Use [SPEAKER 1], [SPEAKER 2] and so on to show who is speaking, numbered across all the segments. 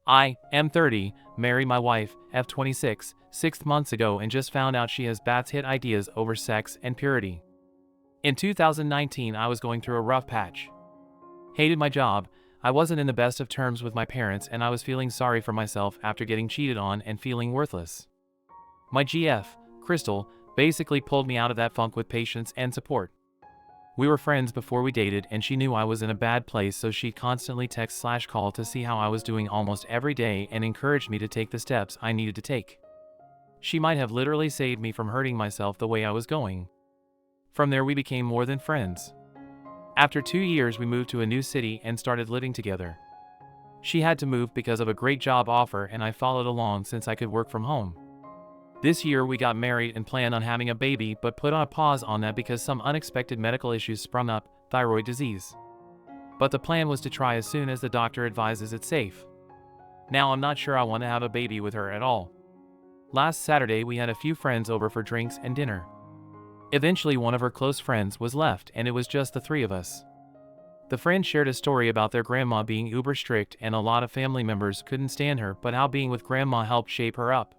[SPEAKER 1] I am 30, married my wife, F26, 6 months ago and just found out she has batshit ideas over sex and purity. In 2019 I was going through a rough patch. Hated my job, I wasn't in the best of terms with my parents and I was feeling sorry for myself after getting cheated on and feeling worthless. My GF, Crystal, basically pulled me out of that funk with patience and support. We were friends before we dated and she knew I was in a bad place, so she'd constantly text/call to see how I was doing almost every day and encouraged me to take the steps I needed to take. She might have literally saved me from hurting myself the way I was going. From there we became more than friends. After 2 years we moved to a new city and started living together. She had to move because of a great job offer and I followed along since I could work from home. This year we got married and planned on having a baby, but put on a pause on that because some unexpected medical issues sprung up, thyroid disease. But the plan was to try as soon as the doctor advises it's safe. Now I'm not sure I want to have a baby with her at all. Last Saturday we had a few friends over for drinks and dinner. Eventually one of her close friends was left and it was just the three of us. The friend shared a story about their grandma being uber strict and a lot of family members couldn't stand her, but how being with grandma helped shape her up.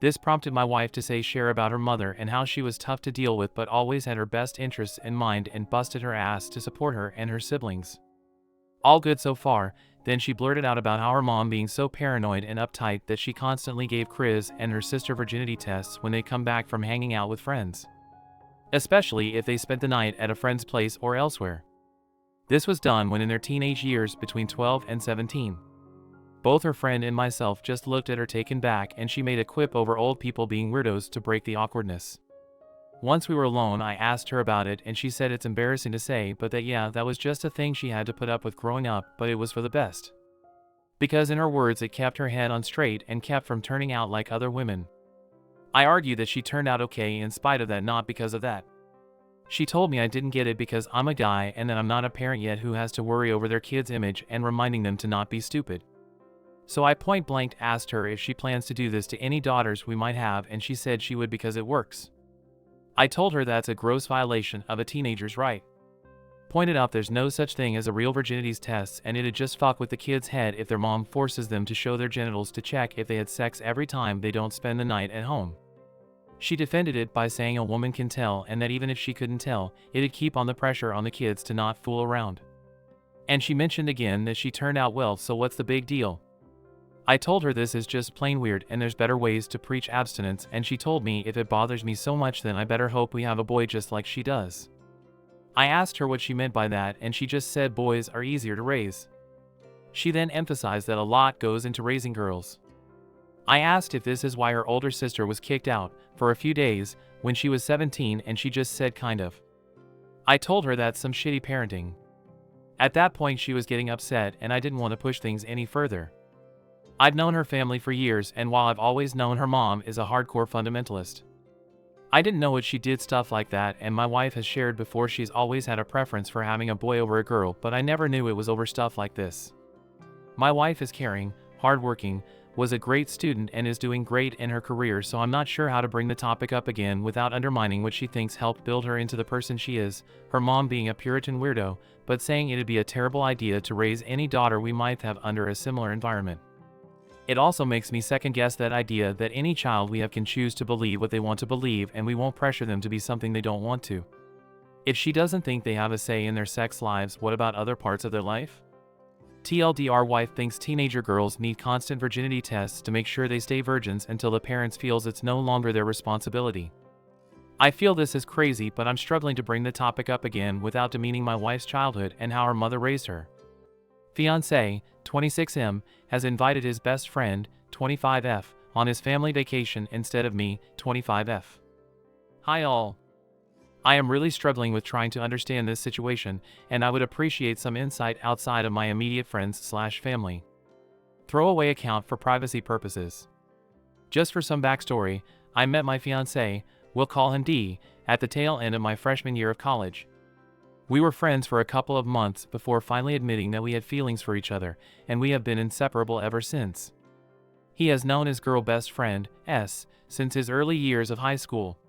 [SPEAKER 1] This prompted my wife to share about her mother and how she was tough to deal with but always had her best interests in mind and busted her ass to support her and her siblings. All good so far. Then she blurted out about how her mom being so paranoid and uptight that she constantly gave Chris and her sister virginity tests when they come back from hanging out with friends, especially if they spent the night at a friend's place or elsewhere. This was done when in their teenage years between 12 and 17. Both her friend and myself just looked at her taken back and she made a quip over old people being weirdos to break the awkwardness. Once we were alone I asked her about it and she said it's embarrassing to say, but that was just a thing she had to put up with growing up, but it was for the best. Because in her words it kept her head on straight and kept from turning out like other women. I argued that she turned out okay in spite of that, not because of that. She told me I didn't get it because I'm a guy and that I'm not a parent yet who has to worry over their kid's image and reminding them to not be stupid. So I point blank asked her if she plans to do this to any daughters we might have and she said she would because it works. I told her that's a gross violation of a teenager's right. Pointed out there's no such thing as a real virginity test and it'd just fuck with the kid's head if their mom forces them to show their genitals to check if they had sex every time they don't spend the night at home. She defended it by saying a woman can tell and that even if she couldn't tell, it'd keep on the pressure on the kids to not fool around. And she mentioned again that she turned out well, so what's the big deal? I told her this is just plain weird and there's better ways to preach abstinence, and she told me if it bothers me so much then I better hope we have a boy just like she does. I asked her what she meant by that and she just said boys are easier to raise. She then emphasized that a lot goes into raising girls. I asked if this is why her older sister was kicked out for a few days when she was 17 and she just said kind of. I told her that's some shitty parenting. At that point she was getting upset and I didn't want to push things any further. I've known her family for years and while I've always known her mom is a hardcore fundamentalist, I didn't know it she did stuff like that, and my wife has shared before she's always had a preference for having a boy over a girl, but I never knew it was over stuff like this. My wife is caring, hardworking, was a great student and is doing great in her career, so I'm not sure how to bring the topic up again without undermining what she thinks helped build her into the person she is, her mom being a Puritan weirdo, but saying it'd be a terrible idea to raise any daughter we might have under a similar environment. It also makes me second-guess that idea that any child we have can choose to believe what they want to believe and we won't pressure them to be something they don't want to. If she doesn't think they have a say in their sex lives, what about other parts of their life? TLDR wife thinks teenager girls need constant virginity tests to make sure they stay virgins until the parents feels it's no longer their responsibility. I feel this is crazy, but I'm struggling to bring the topic up again without demeaning my wife's childhood and how her mother raised her. Fiancé, 26M, has invited his best friend, 25F, on his family vacation instead of me, 25F. Hi all. I am really struggling with trying to understand this situation, and I would appreciate some insight outside of my immediate friends/family. Throwaway account for privacy purposes. Just for some backstory, I met my fiancé, we'll call him D, at the tail end of my freshman year of college. We were friends for a couple of months before finally admitting that we had feelings for each other, and we have been inseparable ever since. He has known his girl best friend, S, since his early years of high school.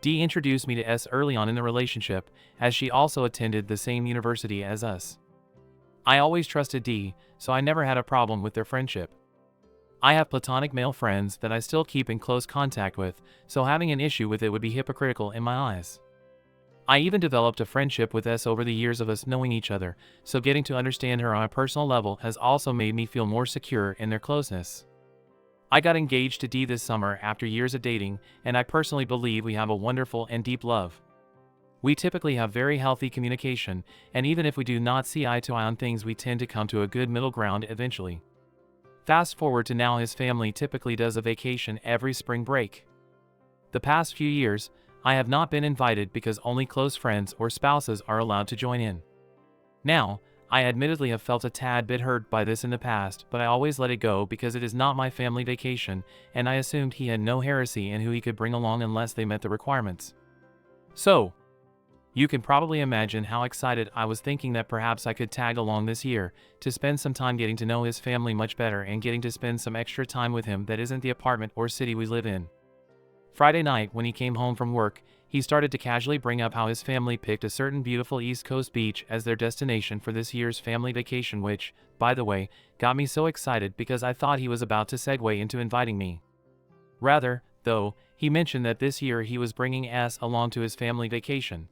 [SPEAKER 1] D introduced me to S early on in the relationship, as she also attended the same university as us. I always trusted D, so I never had a problem with their friendship. I have platonic male friends that I still keep in close contact with, so having an issue with it would be hypocritical in my eyes. I even developed a friendship with S over the years of us knowing each other, so getting to understand her on a personal level has also made me feel more secure in their closeness. I got engaged to D this summer after years of dating, and I personally believe we have a wonderful and deep love. We typically have very healthy communication, and even if we do not see eye to eye on things, we tend to come to a good middle ground eventually. Fast forward to now, his family typically does a vacation every spring break. The past few years, I have not been invited because only close friends or spouses are allowed to join in. Now, I admittedly have felt a tad bit hurt by this in the past, but I always let it go because it is not my family vacation, and I assumed he had no heresy in who he could bring along unless they met the requirements. So, you can probably imagine how excited I was, thinking that perhaps I could tag along this year to spend some time getting to know his family much better and getting to spend some extra time with him that isn't the apartment or city we live in. Friday night, when he came home from work, he started to casually bring up how his family picked a certain beautiful East Coast beach as their destination for this year's family vacation, which, by the way, got me so excited because I thought he was about to segue into inviting me. Rather, though, he mentioned that this year he was bringing S along to his family vacation.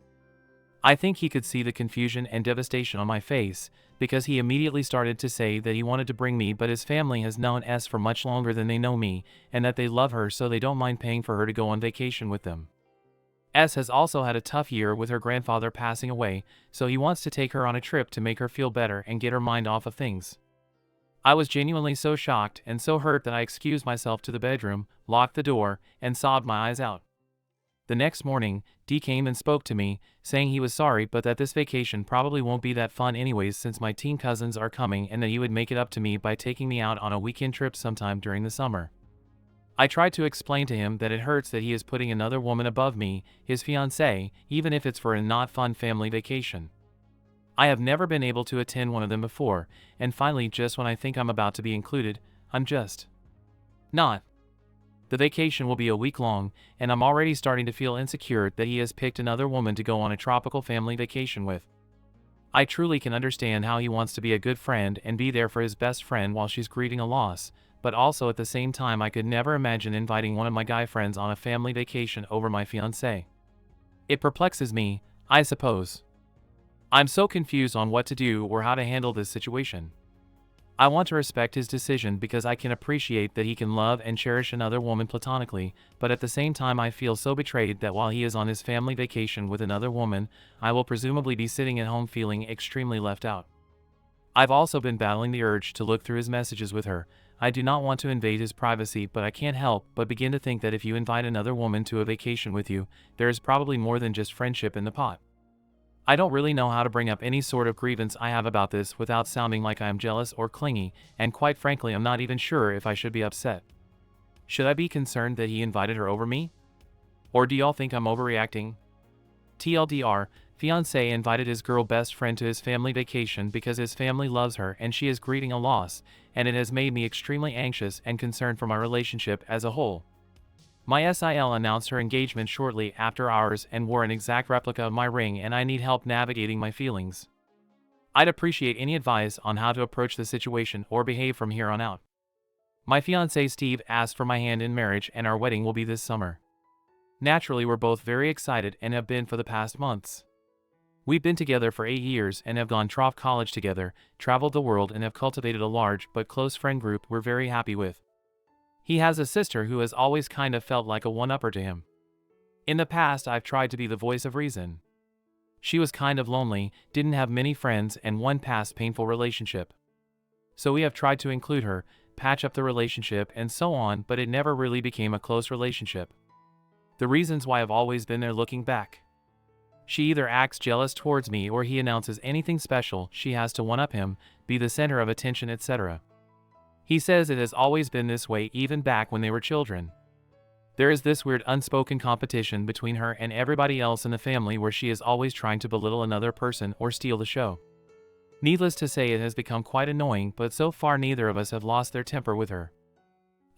[SPEAKER 1] I think he could see the confusion and devastation on my face, because he immediately started to say that he wanted to bring me, but his family has known S for much longer than they know me, and that they love her, so they don't mind paying for her to go on vacation with them. S has also had a tough year with her grandfather passing away, so he wants to take her on a trip to make her feel better and get her mind off of things. I was genuinely so shocked and so hurt that I excused myself to the bedroom, locked the door, and sobbed my eyes out. The next morning, D came and spoke to me, saying he was sorry but that this vacation probably won't be that fun anyways since my teen cousins are coming, and that he would make it up to me by taking me out on a weekend trip sometime during the summer. I tried to explain to him that it hurts that he is putting another woman above me, his fiancée, even if it's for a not fun family vacation. I have never been able to attend one of them before, and finally, just when I think I'm about to be included, I'm just not. The vacation will be a week long, and I'm already starting to feel insecure that he has picked another woman to go on a tropical family vacation with. I truly can understand how he wants to be a good friend and be there for his best friend while she's grieving a loss, but also at the same time I could never imagine inviting one of my guy friends on a family vacation over my fiancée. It perplexes me, I suppose. I'm so confused on what to do or how to handle this situation. I want to respect his decision because I can appreciate that he can love and cherish another woman platonically, but at the same time I feel so betrayed that while he is on his family vacation with another woman, I will presumably be sitting at home feeling extremely left out. I've also been battling the urge to look through his messages with her. I do not want to invade his privacy, but I can't help but begin to think that if you invite another woman to a vacation with you, there is probably more than just friendship in the pot. I don't really know how to bring up any sort of grievance I have about this without sounding like I am jealous or clingy, and quite frankly I'm not even sure if I should be upset. Should I be concerned that he invited her over me? Or do y'all think I'm overreacting? TLDR, fiancé invited his girl best friend to his family vacation because his family loves her and she is grieving a loss, and it has made me extremely anxious and concerned for my relationship as a whole. My SIL announced her engagement shortly after ours and wore an exact replica of my ring, and I need help navigating my feelings. I'd appreciate any advice on how to approach the situation or behave from here on out. My fiancé Steve asked for my hand in marriage, and our wedding will be this summer. Naturally, we're both very excited and have been for the past months. We've been together for 8 years and have gone off college together, traveled the world, and have cultivated a large but close friend group we're very happy with. He has a sister who has always kind of felt like a one-upper to him. In the past, I've tried to be the voice of reason. She was kind of lonely, didn't have many friends, and one past painful relationship. So we have tried to include her, patch up the relationship, and so on, but it never really became a close relationship. The reasons why have always been there looking back. She either acts jealous towards me or he announces anything special she has to one-up him, be the center of attention, etc. He says it has always been this way even back when they were children. There is this weird unspoken competition between her and everybody else in the family where she is always trying to belittle another person or steal the show. Needless to say, it has become quite annoying, but so far neither of us have lost their temper with her.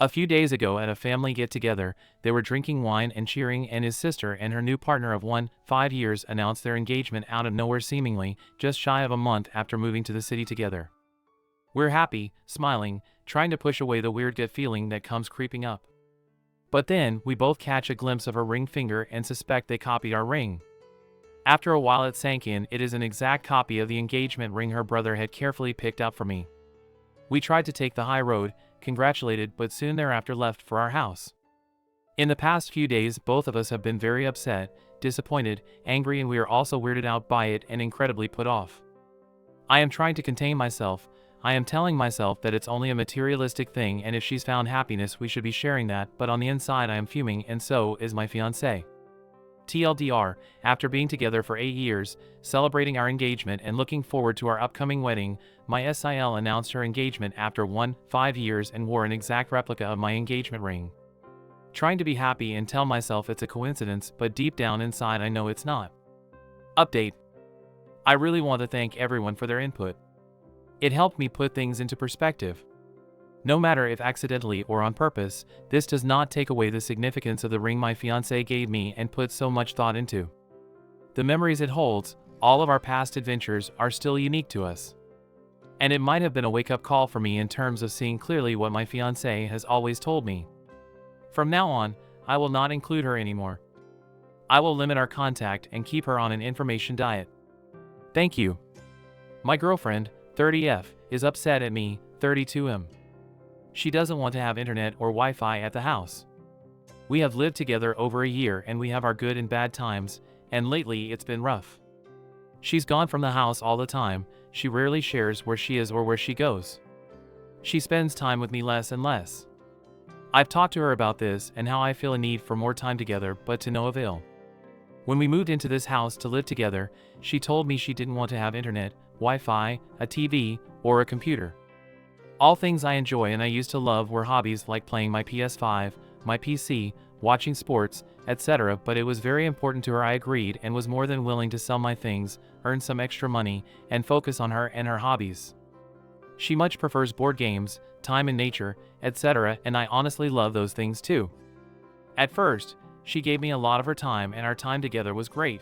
[SPEAKER 1] A few days ago at a family get-together, they were drinking wine and cheering, and his sister and her new partner of 5 years announced their engagement out of nowhere, seemingly just shy of a month after moving to the city together. We're happy, smiling, trying to push away the weird gut feeling that comes creeping up. But then, we both catch a glimpse of her ring finger and suspect they copied our ring. After a while it sank in, it is an exact copy of the engagement ring her brother had carefully picked out for me. We tried to take the high road, congratulated, but soon thereafter left for our house. In the past few days, both of us have been very upset, disappointed, angry, and we are also weirded out by it and incredibly put off. I am trying to contain myself. I am telling myself that it's only a materialistic thing, and if she's found happiness we should be sharing that, but on the inside I am fuming, and so is my fiancé. TLDR, after being together for 8 years, celebrating our engagement and looking forward to our upcoming wedding, my SIL announced her engagement after 5 years and wore an exact replica of my engagement ring. Trying to be happy and tell myself it's a coincidence, but deep down inside I know it's not. Update. I really want to thank everyone for their input. It helped me put things into perspective. No matter if accidentally or on purpose, this does not take away the significance of the ring my fiancé gave me and put so much thought into. The memories it holds, all of our past adventures, are still unique to us. And it might have been a wake-up call for me in terms of seeing clearly what my fiancé has always told me. From now on, I will not include her anymore. I will limit our contact and keep her on an information diet. Thank you. My girlfriend, 30F, is upset at me, 32M. She doesn't want to have internet or Wi-Fi at the house. We have lived together over a year and we have our good and bad times, and lately it's been rough. She's gone from the house all the time. She rarely shares where she is or where she goes. She spends time with me less and less. I've talked to her about this and how I feel a need for more time together, but to no avail. When we moved into this house to live together, she told me she didn't want to have internet, Wi-Fi, a TV, or a computer. All things I enjoy and I used to love were hobbies like playing my PS5, my PC, watching sports, etc., but it was very important to her. I agreed and was more than willing to sell my things, earn some extra money, and focus on her and her hobbies. She much prefers board games, time in nature, etc., and I honestly love those things too. At first, she gave me a lot of her time and our time together was great.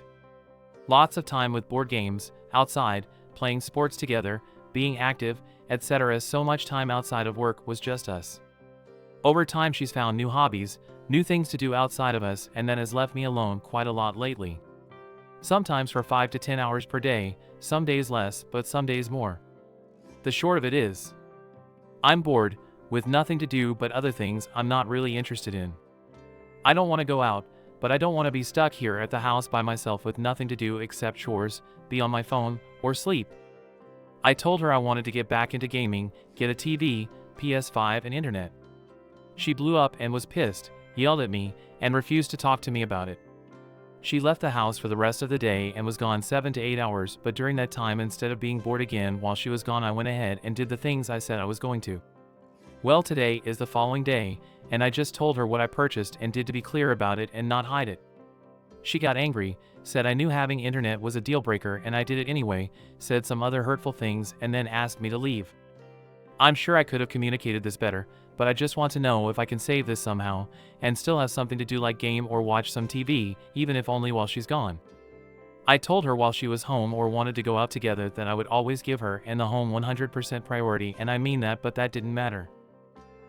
[SPEAKER 1] Lots of time with board games, outside, playing sports together, being active, etc. So much time outside of work was just us. Over time she's found new hobbies, new things to do outside of us, and then has left me alone quite a lot lately. Sometimes for 5 to 10 hours per day, some days less, but some days more. The short of it is, I'm bored, with nothing to do but other things I'm not really interested in. I don't want to go out, but I don't want to be stuck here at the house by myself with nothing to do except chores, be on my phone, or sleep. I told her I wanted to get back into gaming, get a TV, PS5, and internet. She blew up and was pissed, yelled at me, and refused to talk to me about it. She left the house for the rest of the day and was gone 7 to 8 hours, but during that time, instead of being bored again while she was gone, I went ahead and did the things I said I was going to. Well, today is the following day, and I just told her what I purchased and did to be clear about it and not hide it. She got angry, said I knew having internet was a deal breaker and I did it anyway, said some other hurtful things, and then asked me to leave. I'm sure I could have communicated this better, but I just want to know if I can save this somehow, and still have something to do like game or watch some TV, even if only while she's gone. I told her while she was home or wanted to go out together that I would always give her and the home 100% priority, and I mean that, but that didn't matter.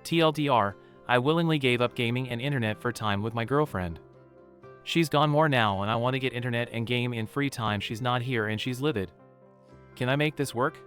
[SPEAKER 1] TLDR, I willingly gave up gaming and internet for time with my girlfriend. She's gone more now and I want to get internet and game in free time. She's not here and she's livid. Can I make this work?